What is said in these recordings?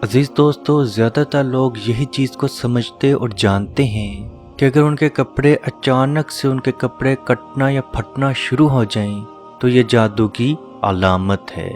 अजीज दोस्तों, ज़्यादातर लोग यही चीज़ को समझते और जानते हैं कि अगर उनके कपड़े अचानक से उनके कपड़े कटना या फटना शुरू हो जाएं, तो ये जादू की अलामत है।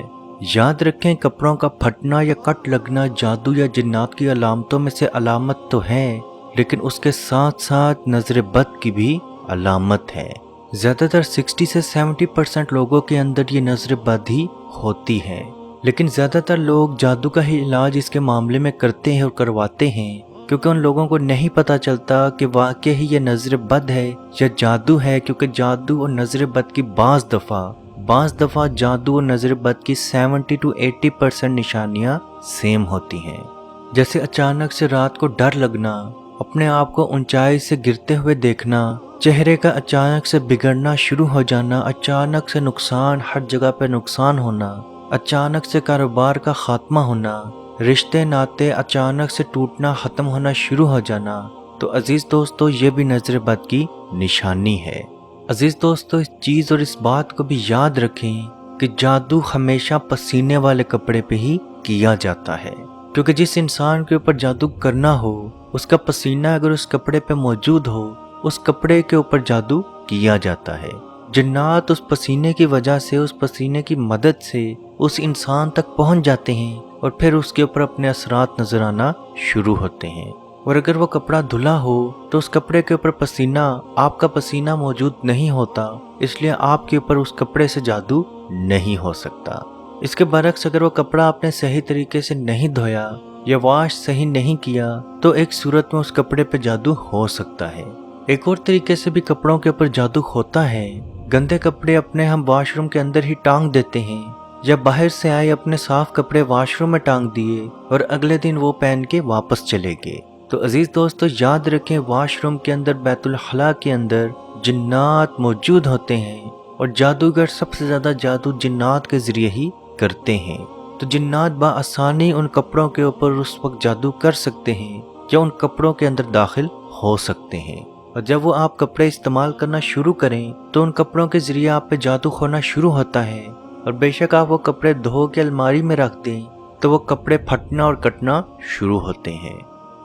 याद रखें, कपड़ों का फटना या कट लगना जादू या जिन्नात की अलामतों में से अलामत तो है, लेकिन उसके साथ साथ नजर बद की भी अलामत है। ज़्यादातर 60 से 70% लोगों के अंदर ये नजर बद ही होती है, लेकिन ज़्यादातर लोग जादू का ही इलाज इसके मामले में करते हैं और करवाते हैं, क्योंकि उन लोगों को नहीं पता चलता कि वाकई ही ये नजर बद है या जादू है। क्योंकि जादू और नजर बद की बाज़ दफ़ा जादू और नजर बद की 70 to 80% निशानियाँ सेम होती हैं। जैसे अचानक से रात को डर लगना, अपने आप को ऊंचाई से गिरते हुए देखना, चेहरे का अचानक से बिगड़ना शुरू हो जाना, अचानक से नुकसान, हर जगह पे नुकसान होना, अचानक से कारोबार का खात्मा होना, रिश्ते नाते अचानक से टूटना, खत्म होना शुरू हो जाना। तो अजीज दोस्तों, ये भी नजर बद की निशानी है। अजीज दोस्तों, इस चीज और इस बात को भी याद रखें कि जादू हमेशा पसीने वाले कपड़े पे ही किया जाता है, क्योंकि जिस इंसान के ऊपर जादू करना हो, उसका पसीना अगर उस कपड़े पे मौजूद हो, उस कपड़े के ऊपर जादू किया जाता है। जिन्नात उस पसीने की वजह से, उस पसीने की मदद से उस इंसान तक पहुंच जाते हैं और फिर उसके ऊपर अपने असरात नजर आना शुरू होते हैं। और अगर वो कपड़ा धुला हो तो उस कपड़े के ऊपर पसीना, आपका पसीना मौजूद नहीं होता, इसलिए आपके ऊपर उस कपड़े से जादू नहीं हो सकता। इसके बरक्स, अगर वो कपड़ा आपने सही तरीके से नहीं धोया या वॉश सही नहीं किया, तो एक सूरत में उस कपड़े पे जादू हो सकता है। एक और तरीके से भी कपड़ों के ऊपर जादू होता है। गंदे कपड़े अपने हम वॉशरूम के अंदर ही टांग देते हैं, या बाहर से आए अपने साफ कपड़े वॉशरूम में टांग दिए और अगले दिन वो पहन के वापस चले गए। तो अजीज दोस्तों, याद रखें, वॉशरूम के अंदर, बैतुल खला के अंदर जिन्नात मौजूद होते हैं और जादूगर सबसे ज्यादा जादू जिन्नात के जरिए ही करते हैं। तो जिन्नात बआसानी उन कपड़ों के ऊपर उस वक्त जादू कर सकते हैं या उन कपड़ों के अंदर दाखिल हो सकते हैं। और जब वो आप कपड़े इस्तेमाल करना शुरू करें तो उन कपड़ों के जरिए आप पे जादू होना शुरू होता है। और बेशक आप वो कपड़े धो के अलमारी में रख दें तो वो कपड़े फटना और कटना शुरू होते हैं।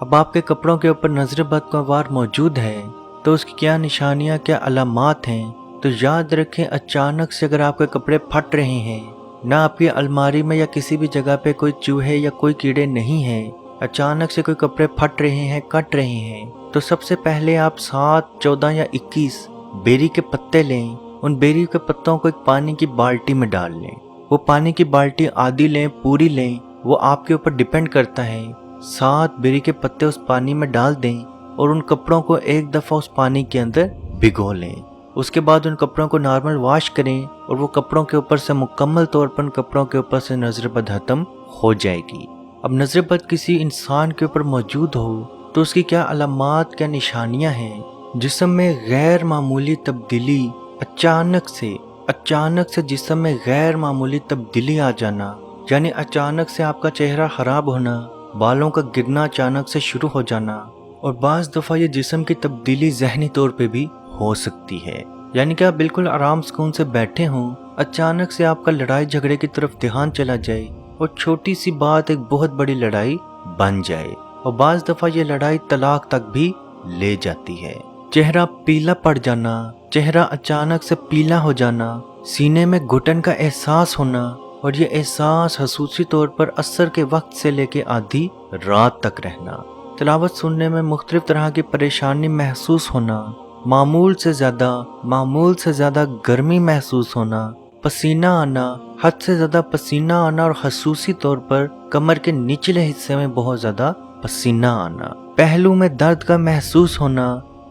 अब आपके कपड़ों के ऊपर नजर बद का वार मौजूद है तो उसकी क्या निशानियां, क्या अलामात हैं, तो याद रखें, अचानक से अगर आपके कपड़े फट रहे हैं, ना आपकी अलमारी में या किसी भी जगह पे कोई चूहे या कोई कीड़े नहीं हैं, अचानक से कोई कपड़े फट रहे हैं, कट रहे हैं, तो सबसे पहले आप 7, 14 या 21 बेरी के पत्ते लें। उन बेरी के पत्तों को एक पानी की बाल्टी में डाल लें। वो पानी की बाल्टी आधी लें, पूरी लें, वो आपके ऊपर डिपेंड करता है। 7 बेरी के पत्ते उस पानी में डाल दें और उन कपड़ों को एक दफ़ा उस पानी के अंदर भिगो लें। उसके बाद उन कपड़ों को नॉर्मल वॉश करें और वो कपड़ों के ऊपर से मुकम्मल तौर पर कपड़ों के ऊपर से नजर बद खत्म हो जाएगी। अब नजर बद किसी इंसान के ऊपर मौजूद हो तो उसकी क्या अलामात, क्या निशानियां हैं। जिस्म में गैर मामूली तब्दीली, अचानक से जिस्म में गैर मामूली तब्दीली आ जाना, यानी अचानक से आपका चेहरा खराब होना, बालों का गिरना अचानक से शुरू हो जाना। और बाज़ दफ़ा ये जिस्म की तब्दीली जहनी तौर पे भी हो सकती है, यानी कि आप बिल्कुल आराम सुकून से बैठे हों, अचानक से आपका लड़ाई झगड़े की तरफ ध्यान चला जाए और छोटी सी बात एक बहुत बड़ी लड़ाई बन जाए। और बाज़ दफ़ा ये लड़ाई तलाक तक भी ले जाती है। चेहरा पीला पड़ जाना, चेहरा अचानक से पीला हो जाना, सीने में घुटन का एहसास होना, और ये एहसास खसूसी तौर पर असर के वक्त से लेके आधी रात तक रहना, तिलावत सुनने में मुख्तलिफ तरह की परेशानी महसूस होना, मामूल से ज़्यादा गर्मी महसूस होना, पसीना आना, हद से ज़्यादा पसीना आना, और खसूसी तौर पर कमर के निचले हिस्से में बहुत ज़्यादा पसीना आना, पहलू में दर्द का महसूस होना,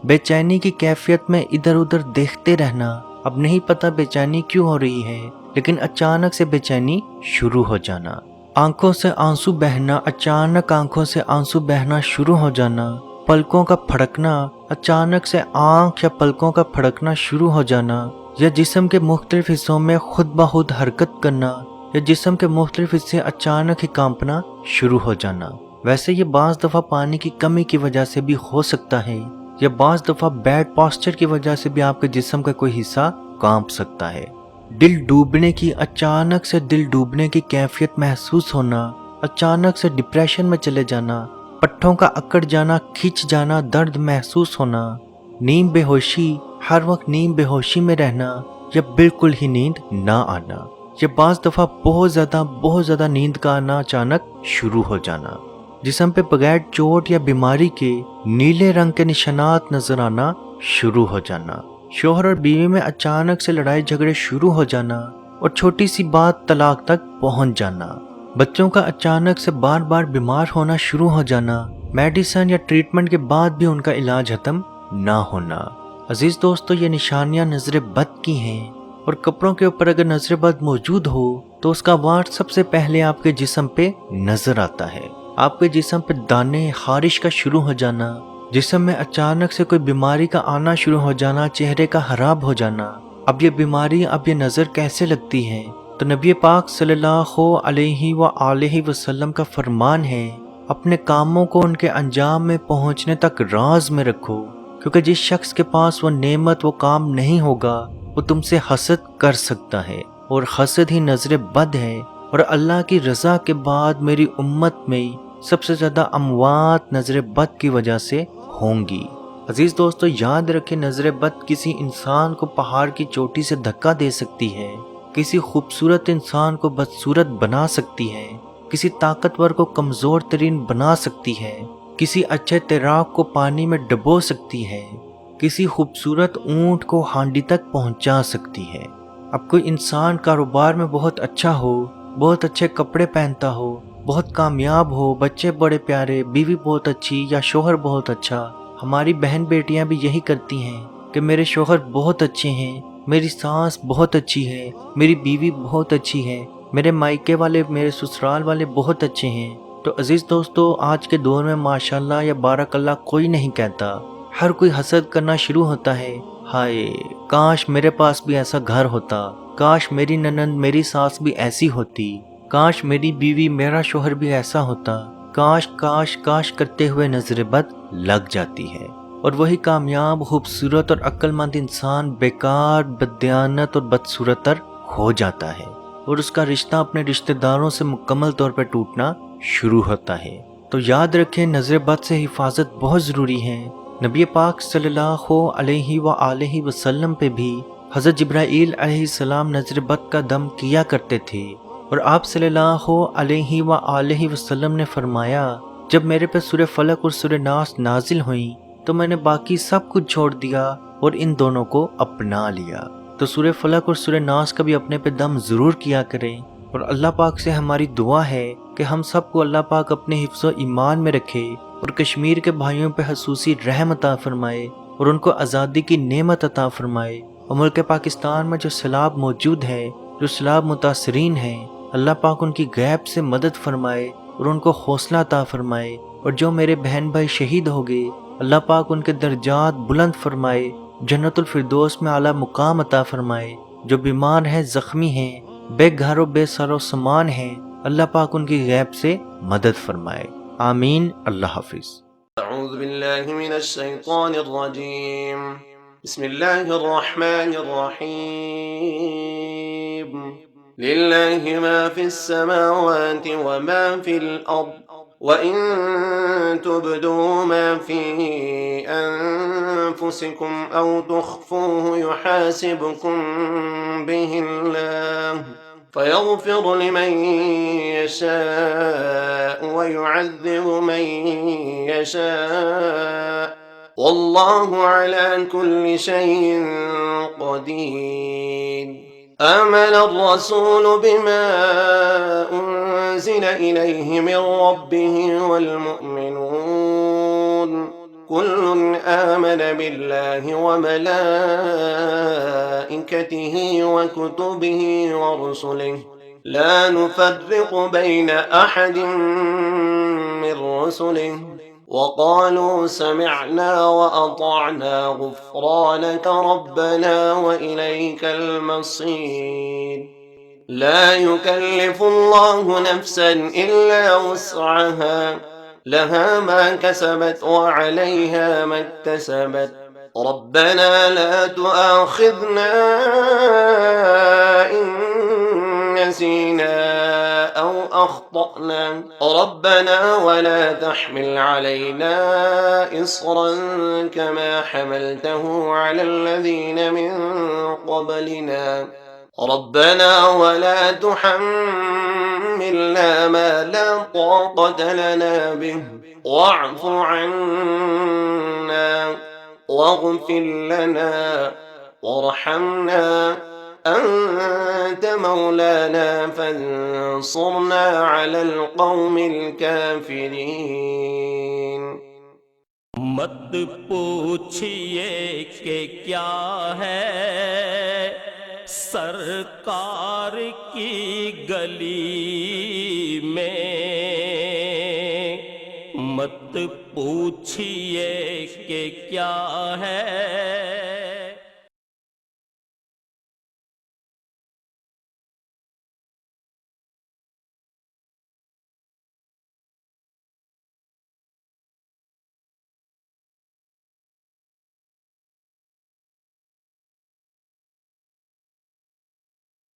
बेचैनी की कैफियत में इधर उधर देखते रहना। अब नहीं पता बेचैनी क्यों हो रही है, लेकिन अचानक से बेचैनी शुरू हो जाना, आंखों से आंसू बहना, अचानक आंखों से आंसू बहना शुरू हो जाना, पलकों का फड़कना, अचानक से आंख या पलकों का फड़कना शुरू हो जाना, या जिस्म के मुख्तलिफ हिस्सों में खुद ब खुद हरकत करना, या जिस्म के मुख्तलिफ हिस्से अचानक ही कांपना शुरू हो जाना। वैसे ये बाज़ दफ़ा पानी की कमी की वजह से भी हो सकता है, या बाज़ दफ़ा बैड पोस्चर की वजह से भी आपके जिस्म का कोई हिस्सा कांप सकता है। दिल डूबने की, अचानक से दिल डूबने की कैफियत महसूस होना, अचानक से डिप्रेशन में चले जाना, पट्टों का अकड़ जाना, खिंच जाना, दर्द महसूस होना, नींद बेहोशी, हर वक्त नींद बेहोशी में रहना या बिल्कुल ही नींद ना आना, या बाज दफ़ा बहुत ज़्यादा नींद का आना अचानक शुरू हो जाना, जिस्म पे बगैर चोट या बीमारी के नीले रंग के निशानात नजर आना शुरू हो जाना, शोहर और बीवी में अचानक से लड़ाई झगड़े शुरू हो जाना और छोटी सी बात तलाक तक पहुंच जाना, बच्चों का अचानक से बार बार बीमार होना शुरू हो जाना, मेडिसिन या ट्रीटमेंट के बाद भी उनका इलाज खत्म ना होना। अजीज दोस्तों, ये निशानियां नजर बद की हैं और कपड़ों के ऊपर अगर नजर बद मौजूद हो तो उसका वार सबसे पहले आपके जिस्म पे नजर आता है। आपके जिस्म पे दाने खारिश का शुरू हो जाना, जिस्म में अचानक से कोई बीमारी का आना शुरू हो जाना, चेहरे का खराब हो जाना। अब ये बीमारी, अब ये नजर कैसे लगती है? तो नबी पाक सल्लल्लाहु अलैहि वसल्लम का फरमान है, अपने कामों को उनके अंजाम में पहुंचने तक राज में रखो, क्योंकि जिस शख्स के पास वो नेमत, वो काम नहीं होगा, वो तुमसे हसद कर सकता है और हसद ही नजर बद है। और अल्लाह की रजा के बाद मेरी उम्मत में सबसे ज्यादा अमवात नजर बद की वजह से होंगी। अजीज दोस्तों, याद रखें, नजर बद किसी इंसान को पहाड़ की चोटी से धक्का दे सकती है, किसी खूबसूरत इंसान को बदसूरत बना सकती है, किसी ताकतवर को कमजोर तरीन बना सकती है, किसी अच्छे तैराक को पानी में डुबो सकती है, किसी खूबसूरत ऊंट को हांडी तक पहुंचा सकती है। अब कोई इंसान कारोबार में बहुत अच्छा हो, बहुत अच्छे कपड़े पहनता हो, बहुत कामयाब हो, बच्चे बड़े प्यारे, बीवी बहुत अच्छी या शोहर बहुत अच्छा। हमारी बहन बेटियां भी यही करती हैं कि मेरे शोहर बहुत अच्छे हैं, मेरी सास बहुत अच्छी है, मेरी बीवी बहुत अच्छी है, मेरे मायके वाले, मेरे ससुराल वाले बहुत अच्छे हैं। तो अजीज दोस्तों, आज के दौर में माशाल्लाह या बारकल्लाह कोई नहीं कहता, हर कोई हसद करना शुरू होता है। हाय, काश मेरे पास भी ऐसा घर होता, काश मेरी ननंद, मेरी सास भी ऐसी होती, काश मेरी बीवी, मेरा शोहर भी ऐसा होता, काश काश काश करते हुए नजर बद लग जाती है। और वही कामयाब, खूबसूरत और अक्लमंद इंसान बेकार, बददियानत और बदसूरतर हो जाता है और उसका रिश्ता अपने रिश्तेदारों से मुकम्मल तौर पर टूटना शुरू होता है। तो याद रखें, नजर बद से हिफाजत बहुत ज़रूरी है। नबी पाक सल्लल्लाहु अलैहि वसल्लम पे भी हज़रत जिब्राईल अलैहिस्सलाम नजर बद का दम किया करते थे और आप सल्लल्लाहु अलैहि वसल्लम ने फरमाया, जब मेरे पे सूरह फलक और सूरह नास नाजिल हुई तो मैंने बाकी सब कुछ छोड़ दिया और इन दोनों को अपना लिया। तो सूरह फलक और सूरह नास का भी अपने पे दम ज़रूर किया करें। और अल्लाह पाक से हमारी दुआ है कि हम सबको अल्लाह पाक अपने हिफ्ज़ व ईमान में रखे और कश्मीर के भाइयों पे खसूसी रहम अता फरमाए और उनको आज़ादी की नेमत अता फरमाए। और मुल्क पाकिस्तान में जो सैलाब मौजूद है, जो सैलाब मुतासरीन हैं, अल्लाह पाक उनकी गैब से मदद फरमाए और उनको हौसला अता फरमाए। और जो मेरे बहन भाई शहीद हो गए, अल्लाह पाक उनके दर्जात बुलंद फरमाए, जन्नतुल फिरदौस में आला मुकाम अता फरमाए। जो बीमार हैं, ज़ख्मी हैं, बेघर और बेसरो समान हैं, अल्लाह पाक उनकी गैब से मदद फरमाए। आमीन। अल्लाह हाफिज। अऊज़ु बिल्लाहि मिनश शैतानिर रजीम। बिस्मिल्लाहिर रहमानिर रहीम। लिल्लाहि मा फिस समावाति व मा फिल अर्द व इन तुब्दू मा फी अनफुसिकुम औ तुख्फूहु युहासिबकुम बिहिल्लाह فيغفر لمن يشاء ويعذب من يشاء والله على كل شيء قدير آمن الرسول بما أنزل إليه من ربه والمؤمنون كل آمن بالله وملائكته وكتبه ورسله لا نفرق بين أحد من رسله وقالوا سمعنا وأطعنا غفرانك ربنا وإليك المصير لا يكلف الله نفسا إلا وسعها لها ما كسبت وعليها ما اكتسبت ربنا لا تؤاخذنا إن نسينا أو أخطأنا ربنا ولا تحمل علينا إصرا كما حملته على الذين من قبلنا ربنا ولا تحملنا ما لا طاقة لنا به واعف عنا واغفر لنا وارحمنا أنت مولانا فانصرنا على القوم الكافرين. مت پوچھئے کہ کیا ہے سرکار کی گلی میں، مت پوچھئے کہ کیا ہے